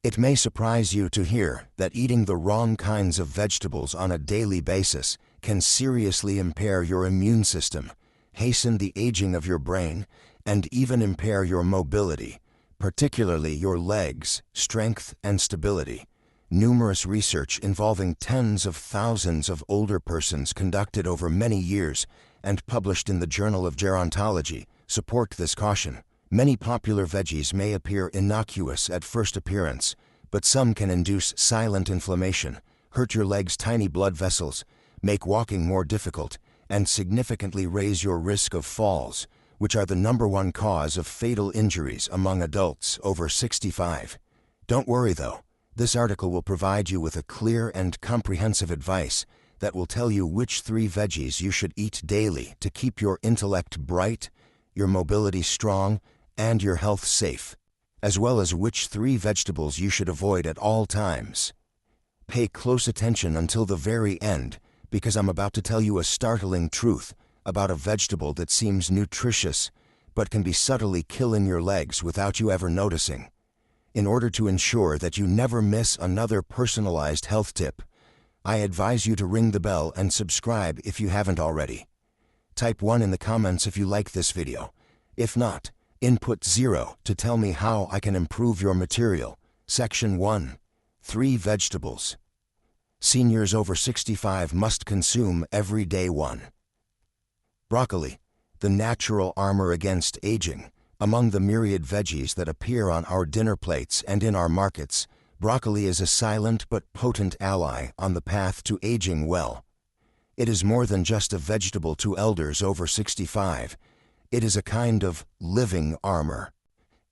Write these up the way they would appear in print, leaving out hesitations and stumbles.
It may surprise you to hear that eating the wrong kinds of vegetables on a daily basis can seriously impair your immune system, hasten the aging of your brain, and even impair your mobility, particularly your legs, strength, and stability. Numerous research involving tens of thousands of older persons conducted over many years and published in the Journal of Gerontology support this caution. Many popular veggies may appear innocuous at first appearance, but some can induce silent inflammation, hurt your legs' tiny blood vessels, make walking more difficult, and significantly raise your risk of falls, which are the #1 cause of fatal injuries among adults over 65. Don't worry though, this article will provide you with a clear and comprehensive advice that will tell you which 3 veggies you should eat daily to keep your intellect bright, your mobility strong, and your health safe, as well as which 3 vegetables you should avoid at all times. Pay close attention until the very end, because I'm about to tell you a startling truth about a vegetable that seems nutritious, but can be subtly killing your legs without you ever noticing. In order to ensure that you never miss another personalized health tip, I advise you to ring the bell and subscribe if you haven't already. Type 1 in the comments if you like this video. If not, input 0 to tell me how I can improve your material. Section 1. 3 vegetables seniors over 65 must consume every day. 1. Broccoli, the natural armor against aging. Among the myriad veggies that appear on our dinner plates and in our markets, broccoli is a silent but potent ally on the path to aging well. It is more than just a vegetable to elders over 65. It is a kind of living armor,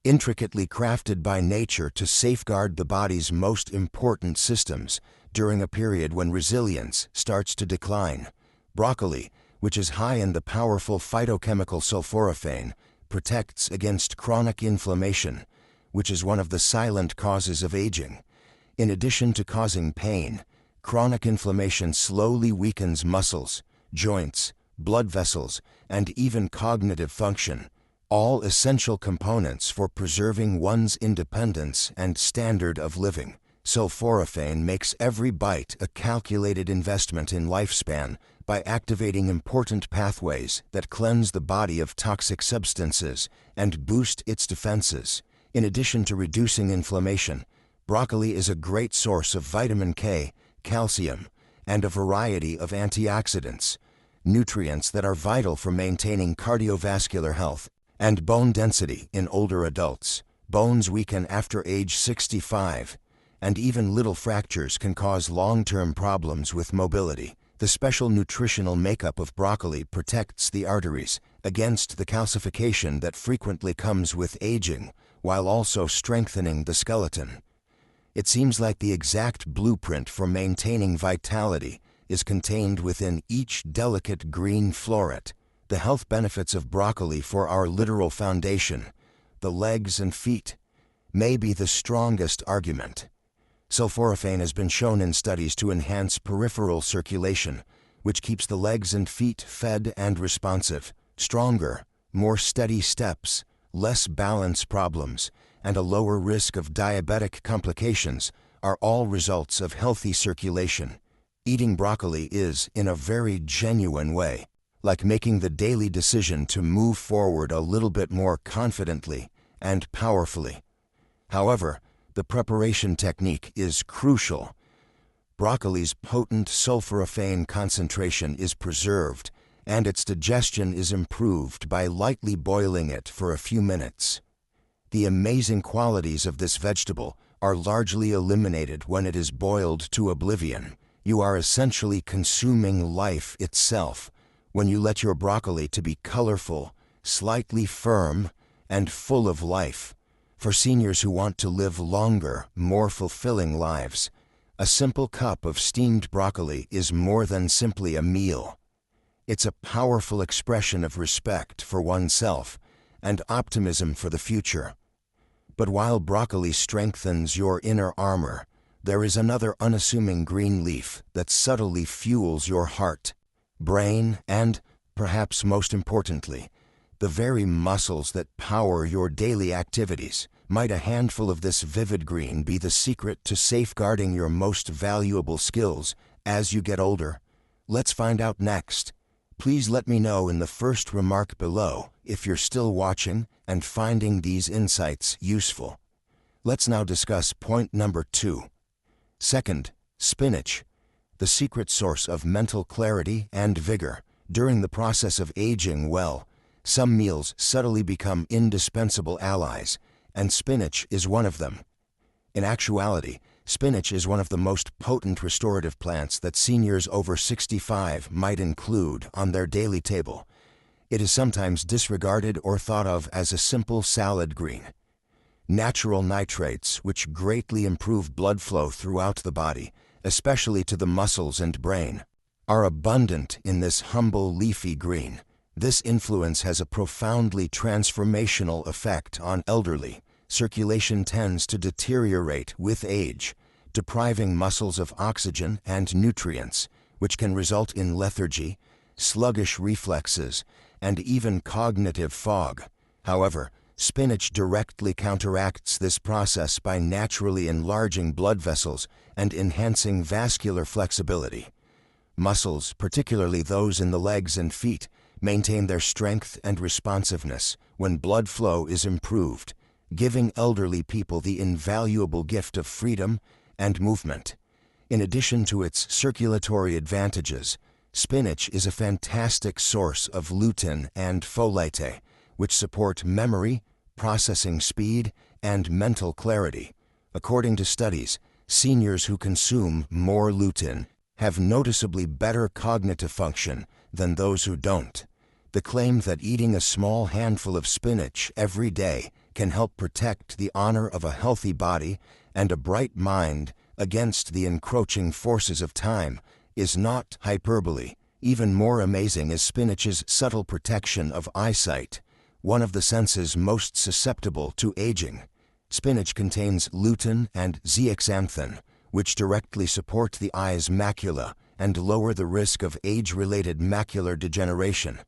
intricately crafted by nature to safeguard the body's most important systems during a period when resilience starts to decline. Broccoli, which is high in the powerful phytochemical sulforaphane, protects against chronic inflammation, which is one of the silent causes of aging. In addition to causing pain, chronic inflammation slowly weakens muscles, joints, blood vessels, and even cognitive function, all essential components for preserving one's independence and standard of living. Sulforaphane makes every bite a calculated investment in lifespan by activating important pathways that cleanse the body of toxic substances and boost its defenses. In addition to reducing inflammation, broccoli is a great source of vitamin K, calcium, and a variety of antioxidants, nutrients that are vital for maintaining cardiovascular health and bone density in older adults. Bones weaken after age 65, and even little fractures can cause long-term problems with mobility. The special nutritional makeup of broccoli protects the arteries against the calcification that frequently comes with aging, while also strengthening the skeleton. It seems like the exact blueprint for maintaining vitality is contained within each delicate green floret. The health benefits of broccoli for our literal foundation, the legs and feet, may be the strongest argument. Sulforaphane has been shown in studies to enhance peripheral circulation, which keeps the legs and feet fed and responsive. Stronger, more steady steps, less balance problems, and a lower risk of diabetic complications are all results of healthy circulation. Eating broccoli is, in a very genuine way, like making the daily decision to move forward a little bit more confidently and powerfully. However, the preparation technique is crucial. Broccoli's potent sulforaphane concentration is preserved, and its digestion is improved by lightly boiling it for a few minutes. The amazing qualities of this vegetable are largely eliminated when it is boiled to oblivion. You are essentially consuming life itself when you let your broccoli to be colorful, slightly firm, and full of life. For seniors who want to live longer, more fulfilling lives, a simple cup of steamed broccoli is more than simply a meal. It's a powerful expression of respect for oneself and optimism for the future. But while broccoli strengthens your inner armor, there is another unassuming green leaf that subtly fuels your heart, brain, and, perhaps most importantly, the very muscles that power your daily activities. Might a handful of this vivid green be the secret to safeguarding your most valuable skills as you get older? Let's find out next. Please let me know in the first remark below if you're still watching and finding these insights useful. Let's now discuss point number 2. Second, spinach, the secret source of mental clarity and vigor. During the process of aging well, some meals subtly become indispensable allies, and spinach is one of them. In actuality, spinach is one of the most potent restorative plants that seniors over 65 might include on their daily table. It is sometimes disregarded or thought of as a simple salad green. Natural nitrates, which greatly improve blood flow throughout the body, especially to the muscles and brain, are abundant in this humble leafy green. This influence has a profoundly transformational effect on elderly. Circulation tends to deteriorate with age, depriving muscles of oxygen and nutrients, which can result in lethargy, sluggish reflexes, and even cognitive fog. However, spinach directly counteracts this process by naturally enlarging blood vessels and enhancing vascular flexibility. Muscles, particularly those in the legs and feet, maintain their strength and responsiveness when blood flow is improved, giving elderly people the invaluable gift of freedom and movement. In addition to its circulatory advantages, spinach is a fantastic source of lutein and folate, which support memory, processing speed, and mental clarity. According to studies, seniors who consume more lutein have noticeably better cognitive function than those who don't. The claim that eating a small handful of spinach every day can help protect the honor of a healthy body and a bright mind against the encroaching forces of time is not hyperbole. Even more amazing is spinach's subtle protection of eyesight, one of the senses most susceptible to aging. Spinach contains lutein and zeaxanthin, which directly support the eye's macula and lower the risk of age-related macular degeneration,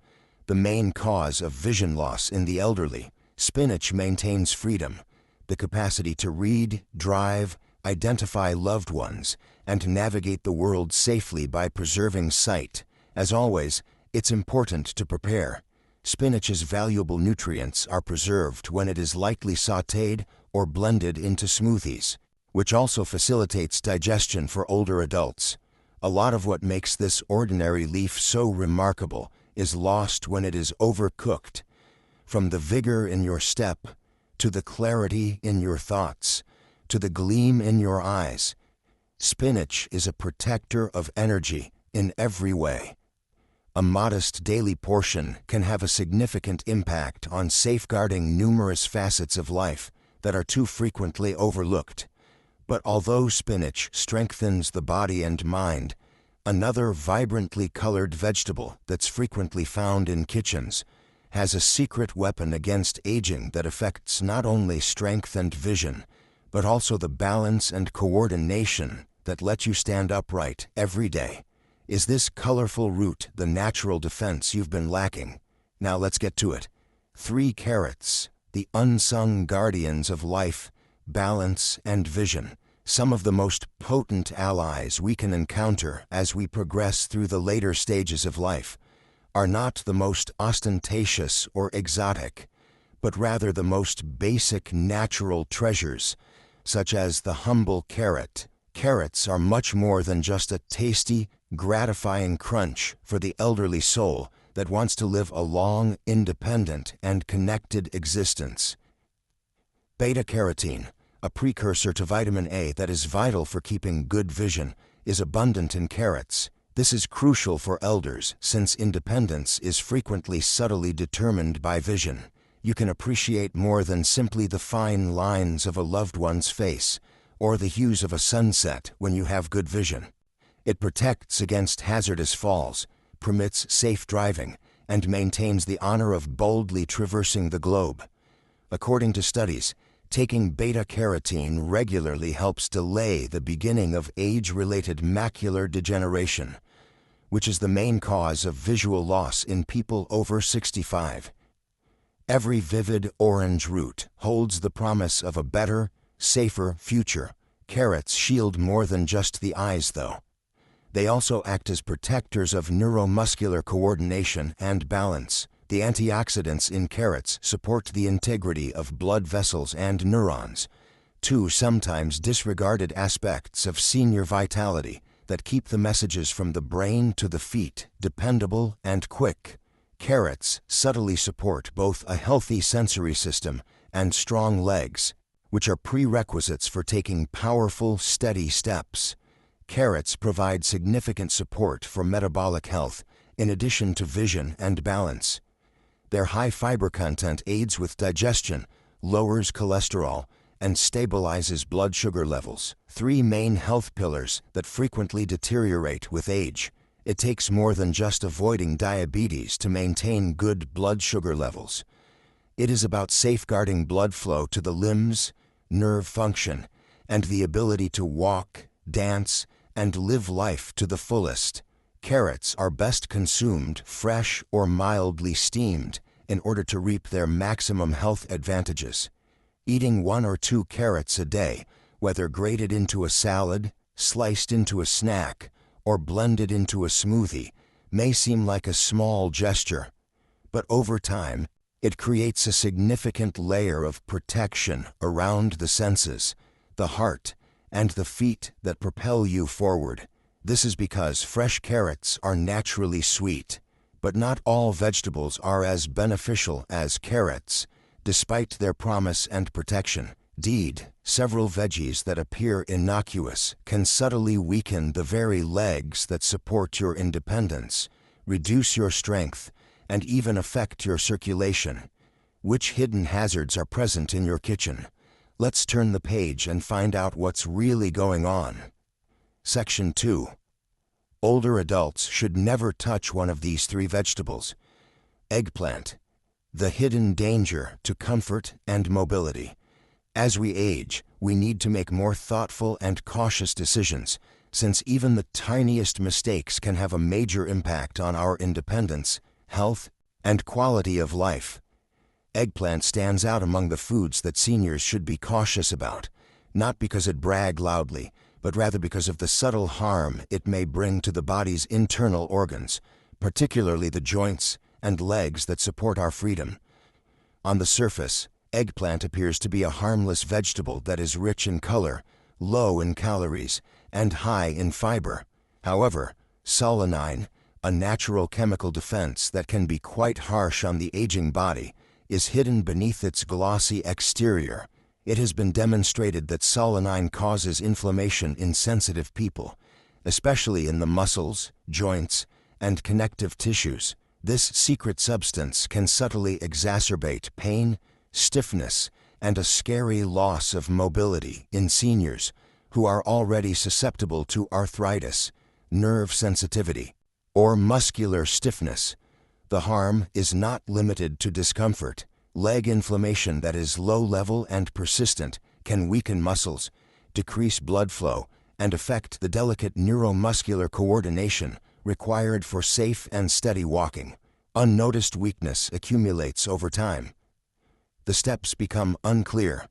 the main cause of vision loss in the elderly. Spinach maintains freedom, the capacity to read, drive, identify loved ones, and navigate the world safely by preserving sight. As always, it's important to prepare. Spinach's valuable nutrients are preserved when it is lightly sautéed or blended into smoothies, which also facilitates digestion for older adults. A lot of what makes this ordinary leaf so remarkable is lost when it is overcooked. From the vigor in your step, to the clarity in your thoughts, to the gleam in your eyes, spinach is a protector of energy in every way. A modest daily portion can have a significant impact on safeguarding numerous facets of life that are too frequently overlooked. But although spinach strengthens the body and mind, another vibrantly colored vegetable that's frequently found in kitchens has a secret weapon against aging that affects not only strength and vision, but also the balance and coordination that let you stand upright every day. Is this colorful root the natural defense you've been lacking? Now let's get to it. 3 carrots, the unsung guardians of life, balance, and vision. Some of the most potent allies we can encounter as we progress through the later stages of life are not the most ostentatious or exotic, but rather the most basic natural treasures, such as the humble carrot. Carrots are much more than just a tasty, gratifying crunch for the elderly soul that wants to live a long, independent, and connected existence. Beta-carotene, a precursor to vitamin A that is vital for keeping good vision, is abundant in carrots. This is crucial for elders since independence is frequently subtly determined by vision. You can appreciate more than simply the fine lines of a loved one's face or the hues of a sunset when you have good vision. It protects against hazardous falls, permits safe driving, and maintains the honor of boldly traversing the globe. According to studies, taking beta-carotene regularly helps delay the beginning of age-related macular degeneration, which is the main cause of visual loss in people over 65. Every vivid orange root holds the promise of a better, safer future. Carrots shield more than just the eyes, though. They also act as protectors of neuromuscular coordination and balance. The antioxidants in carrots support the integrity of blood vessels and neurons, two sometimes disregarded aspects of senior vitality that keep the messages from the brain to the feet dependable and quick. Carrots subtly support both a healthy sensory system and strong legs, which are prerequisites for taking powerful, steady steps. Carrots provide significant support for metabolic health, in addition to vision and balance. Their high fiber content aids with digestion, lowers cholesterol, and stabilizes blood sugar levels, three main health pillars that frequently deteriorate with age. It takes more than just avoiding diabetes to maintain good blood sugar levels. It is about safeguarding blood flow to the limbs, nerve function, and the ability to walk, dance, and live life to the fullest. Carrots are best consumed fresh or mildly steamed in order to reap their maximum health advantages. Eating 1 or 2 carrots a day, whether grated into a salad, sliced into a snack, or blended into a smoothie, may seem like a small gesture, but over time, it creates a significant layer of protection around the senses, the heart, and the feet that propel you forward. This is because fresh carrots are naturally sweet, but not all vegetables are as beneficial as carrots, despite their promise and protection. Indeed, several veggies that appear innocuous can subtly weaken the very legs that support your independence, reduce your strength, and even affect your circulation. Which hidden hazards are present in your kitchen? Let's turn the page and find out what's really going on. Section 2. Older adults should never touch one of these 3 vegetables. Eggplant. The hidden danger to comfort and mobility. As we age, we need to make more thoughtful and cautious decisions, since even the tiniest mistakes can have a major impact on our independence, health, and quality of life. Eggplant stands out among the foods that seniors should be cautious about, not because it brags loudly, but rather because of the subtle harm it may bring to the body's internal organs, particularly the joints and legs that support our freedom. On the surface, eggplant appears to be a harmless vegetable that is rich in color, low in calories, and high in fiber. However, solanine, a natural chemical defense that can be quite harsh on the aging body, is hidden beneath its glossy exterior. It has been demonstrated that solanine causes inflammation in sensitive people, especially in the muscles, joints, and connective tissues. This secret substance can subtly exacerbate pain, stiffness, and a scary loss of mobility in seniors who are already susceptible to arthritis, nerve sensitivity, or muscular stiffness. The harm is not limited to discomfort. Leg inflammation that is low-level and persistent can weaken muscles, decrease blood flow, and affect the delicate neuromuscular coordination required for safe and steady walking. Unnoticed weakness accumulates over time. The steps become unclear.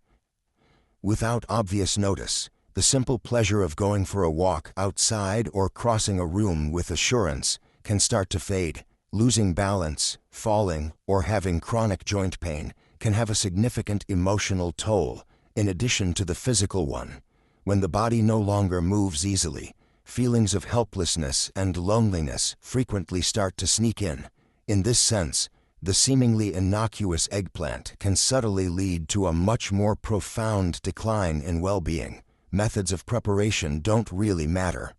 Without obvious notice, the simple pleasure of going for a walk outside or crossing a room with assurance can start to fade. Losing balance, falling, or having chronic joint pain can have a significant emotional toll, in addition to the physical one. When the body no longer moves easily, feelings of helplessness and loneliness frequently start to sneak in. In this sense, the seemingly innocuous eggplant can subtly lead to a much more profound decline in well-being. Methods of preparation don't really matter.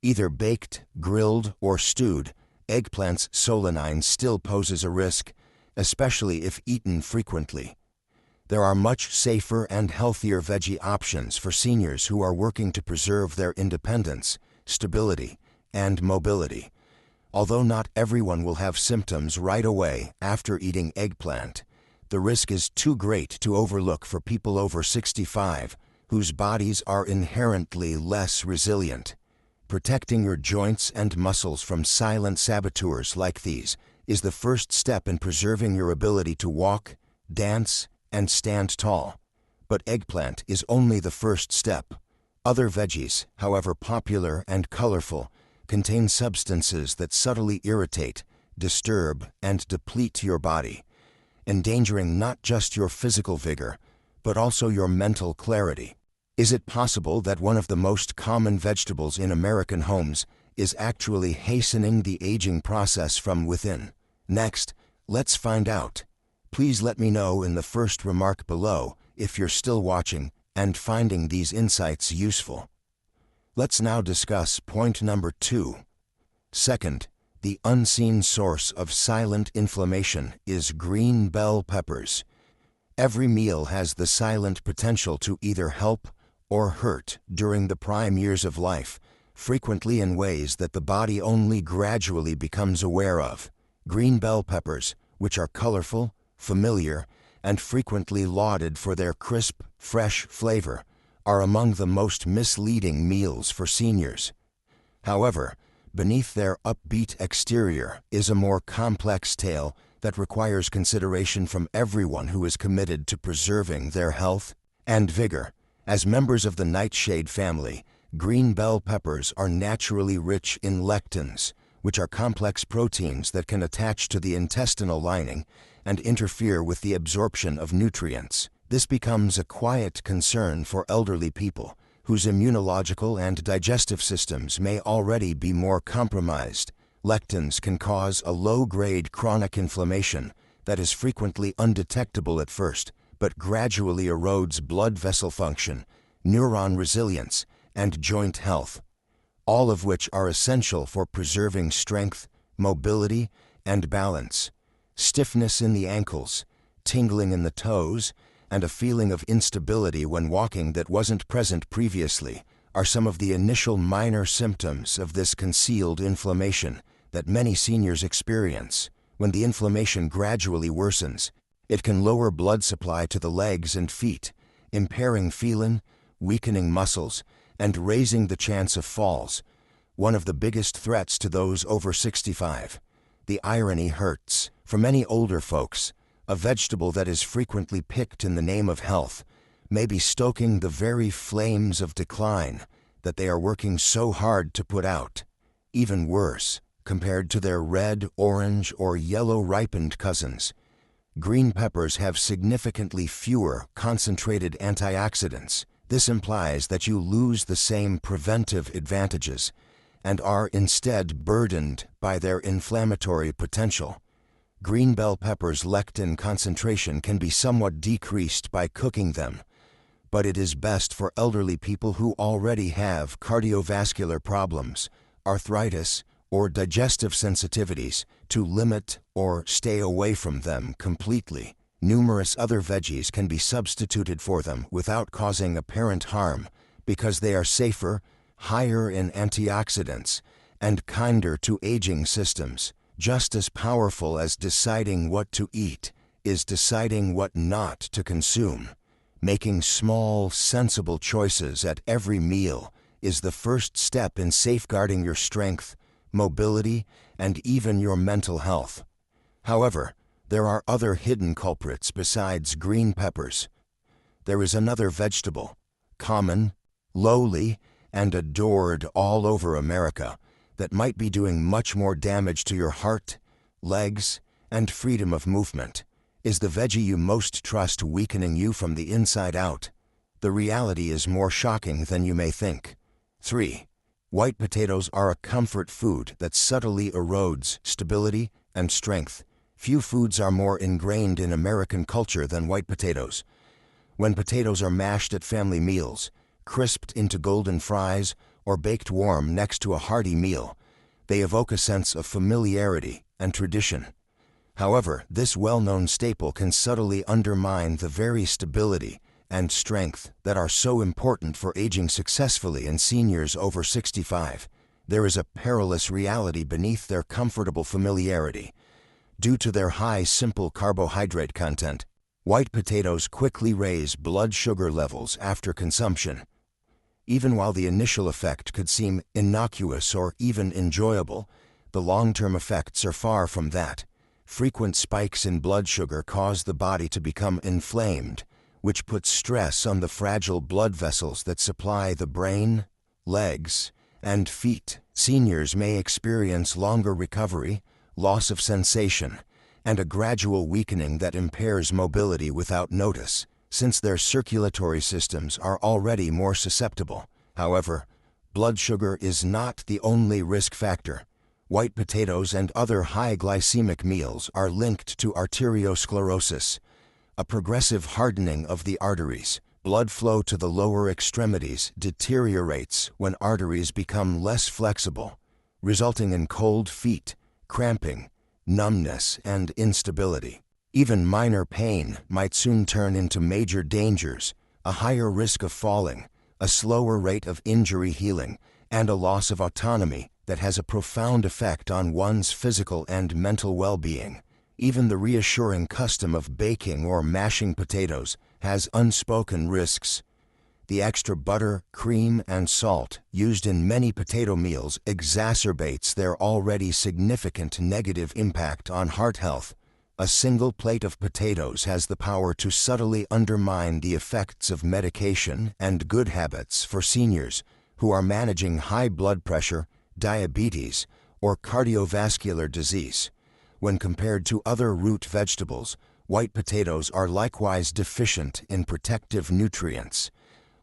Either baked, grilled, or stewed, eggplant's solanine still poses a risk, especially if eaten frequently. There are much safer and healthier veggie options for seniors who are working to preserve their independence, stability, and mobility. Although not everyone will have symptoms right away after eating eggplant, the risk is too great to overlook for people over 65, whose bodies are inherently less resilient. Protecting your joints and muscles from silent saboteurs like these is the first step in preserving your ability to walk, dance, and stand tall. But eggplant is only the first step. Other veggies, however popular and colorful, contain substances that subtly irritate, disturb, and deplete your body, endangering not just your physical vigor, but also your mental clarity. Is it possible that one of the most common vegetables in American homes is actually hastening the aging process from within? Next, let's find out. Please let me know in the first remark below if you're still watching and finding these insights useful. Let's now discuss point number 2. Second, the unseen source of silent inflammation is green bell peppers. Every meal has the silent potential to either help or hurt during the prime years of life, frequently in ways that the body only gradually becomes aware of. Green bell peppers, which are colorful, familiar, and frequently lauded for their crisp, fresh flavor, are among the most misleading meals for seniors. However, beneath their upbeat exterior is a more complex tale that requires consideration from everyone who is committed to preserving their health and vigor. As members of the nightshade family, green bell peppers are naturally rich in lectins, which are complex proteins that can attach to the intestinal lining and interfere with the absorption of nutrients. This becomes a quiet concern for elderly people whose immunological and digestive systems may already be more compromised. Lectins can cause a low-grade chronic inflammation that is frequently undetectable at first, but gradually erodes blood vessel function, neuron resilience, and joint health, all of which are essential for preserving strength, mobility, and balance. Stiffness in the ankles, tingling in the toes, and a feeling of instability when walking that wasn't present previously are some of the initial minor symptoms of this concealed inflammation that many seniors experience. When the inflammation gradually worsens, it can lower blood supply to the legs and feet, impairing feeling, weakening muscles, and raising the chance of falls, one of the biggest threats to those over 65. The irony hurts. For many older folks, a vegetable that is frequently picked in the name of health may be stoking the very flames of decline that they are working so hard to put out. Even worse, compared to their red, orange, or yellow ripened cousins, green peppers have significantly fewer concentrated antioxidants. This implies that you lose the same preventive advantages and are instead burdened by their inflammatory potential. Green bell peppers' lectin concentration can be somewhat decreased by cooking them, but it is best for elderly people who already have cardiovascular problems, arthritis, or digestive sensitivities to limit or stay away from them completely. Numerous other veggies can be substituted for them without causing apparent harm because they are safer, higher in antioxidants, and kinder to aging systems. Just as powerful as deciding what to eat is deciding what not to consume. Making small, sensible choices at every meal is the first step in safeguarding your strength, mobility, and even your mental health. However, there are other hidden culprits besides green peppers. There is another vegetable, common, lowly, and adored all over America, that might be doing much more damage to your heart, legs, and freedom of movement. Is the veggie you most trust weakening you from the inside out? The reality is more shocking than you may think. 3. White potatoes are a comfort food that subtly erodes stability and strength. Few foods are more ingrained in American culture than white potatoes. When potatoes are mashed at family meals, crisped into golden fries, or baked warm next to a hearty meal, they evoke a sense of familiarity and tradition. However, this well-known staple can subtly undermine the very stability and strength that are so important for aging successfully in seniors over 65. There is a perilous reality beneath their comfortable familiarity. Due to their high simple carbohydrate content, white potatoes quickly raise blood sugar levels after consumption. Even while the initial effect could seem innocuous or even enjoyable, the long-term effects are far from that. Frequent spikes in blood sugar cause the body to become inflamed, which puts stress on the fragile blood vessels that supply the brain, legs, and feet. Seniors may experience longer recovery, loss of sensation, and a gradual weakening that impairs mobility without notice, since their circulatory systems are already more susceptible. However, blood sugar is not the only risk factor. White potatoes and other high glycemic meals are linked to arteriosclerosis, a progressive hardening of the arteries. Blood flow to the lower extremities deteriorates when arteries become less flexible, resulting in cold feet, cramping, numbness, and instability. Even minor pain might soon turn into major dangers, a higher risk of falling, a slower rate of injury healing, and a loss of autonomy that has a profound effect on one's physical and mental well-being. Even the reassuring custom of baking or mashing potatoes has unspoken risks. The extra butter, cream, and salt used in many potato meals exacerbates their already significant negative impact on heart health. A single plate of potatoes has the power to subtly undermine the effects of medication and good habits for seniors who are managing high blood pressure, diabetes, or cardiovascular disease. When compared to other root vegetables, white potatoes are likewise deficient in protective nutrients.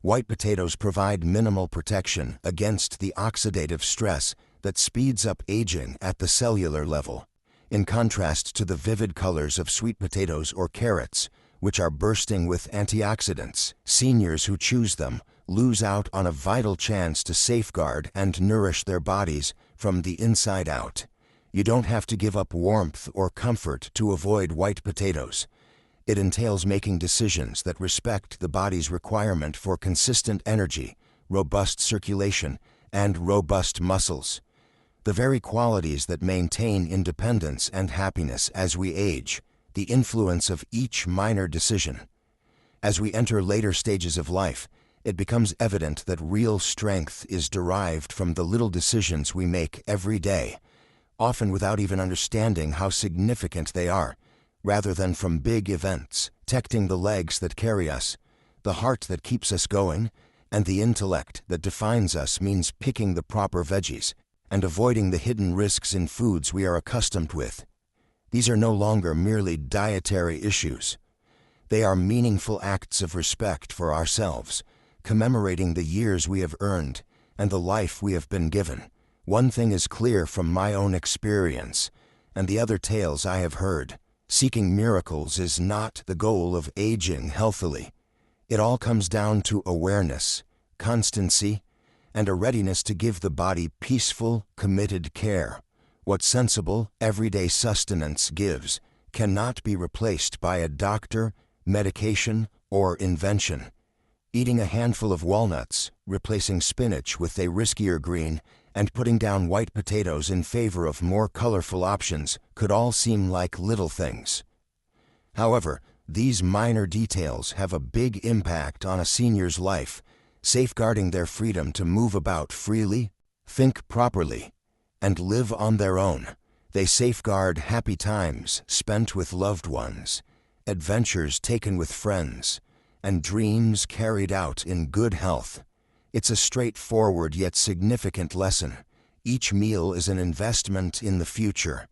White potatoes provide minimal protection against the oxidative stress that speeds up aging at the cellular level. In contrast to the vivid colors of sweet potatoes or carrots, which are bursting with antioxidants, seniors who choose them lose out on a vital chance to safeguard and nourish their bodies from the inside out. You don't have to give up warmth or comfort to avoid white potatoes. It entails making decisions that respect the body's requirement for consistent energy, robust circulation, and robust muscles. The very qualities that maintain independence and happiness as we age, the influence of each minor decision. As we enter later stages of life, it becomes evident that real strength is derived from the little decisions we make every day, often without even understanding how significant they are, rather than from big events. Protecting the legs that carry us, the heart that keeps us going, and the intellect that defines us means picking the proper veggies and avoiding the hidden risks in foods we are accustomed with. These are no longer merely dietary issues. They are meaningful acts of respect for ourselves, commemorating the years we have earned and the life we have been given. One thing is clear from my own experience and the other tales I have heard. Seeking miracles is not the goal of aging healthily. It all comes down to awareness, constancy, and a readiness to give the body peaceful, committed care. What sensible, everyday sustenance gives cannot be replaced by a doctor, medication, or invention. Eating a handful of walnuts, replacing spinach with a riskier green, and putting down white potatoes in favor of more colorful options could all seem like little things. However, these minor details have a big impact on a senior's life, safeguarding their freedom to move about freely, think properly, and live on their own. They safeguard happy times spent with loved ones, adventures taken with friends, and dreams carried out in good health. It's a straightforward yet significant lesson. Each meal is an investment in the future.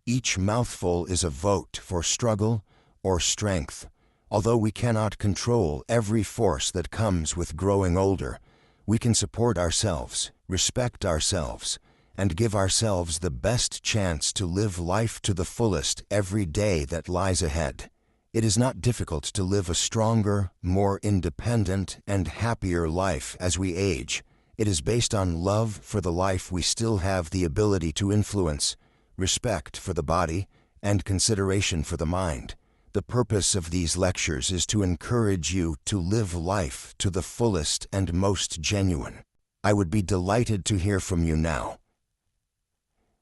Each mouthful is a vote for struggle or strength. Although we cannot control every force that comes with growing older, we can support ourselves, respect ourselves, and give ourselves the best chance to live life to the fullest every day that lies ahead. It is not difficult to live a stronger, more independent, and happier life as we age. It is based on love for the life we still have the ability to influence, respect for the body, and consideration for the mind. The purpose of these lectures is to encourage you to live life to the fullest and most genuine. I would be delighted to hear from you now.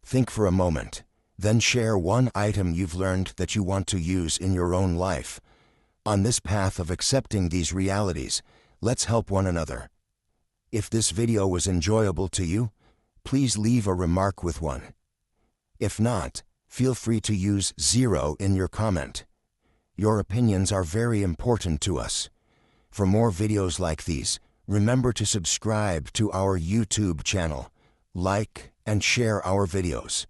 Think for a moment. Then share one item you've learned that you want to use in your own life. On this path of accepting these realities, let's help one another. If this video was enjoyable to you, please leave a remark with one. If not, feel free to use 0 in your comment. Your opinions are very important to us. For more videos like these, remember to subscribe to our YouTube channel, like and share our videos.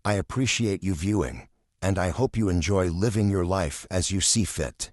I appreciate you viewing, and I hope you enjoy living your life as you see fit.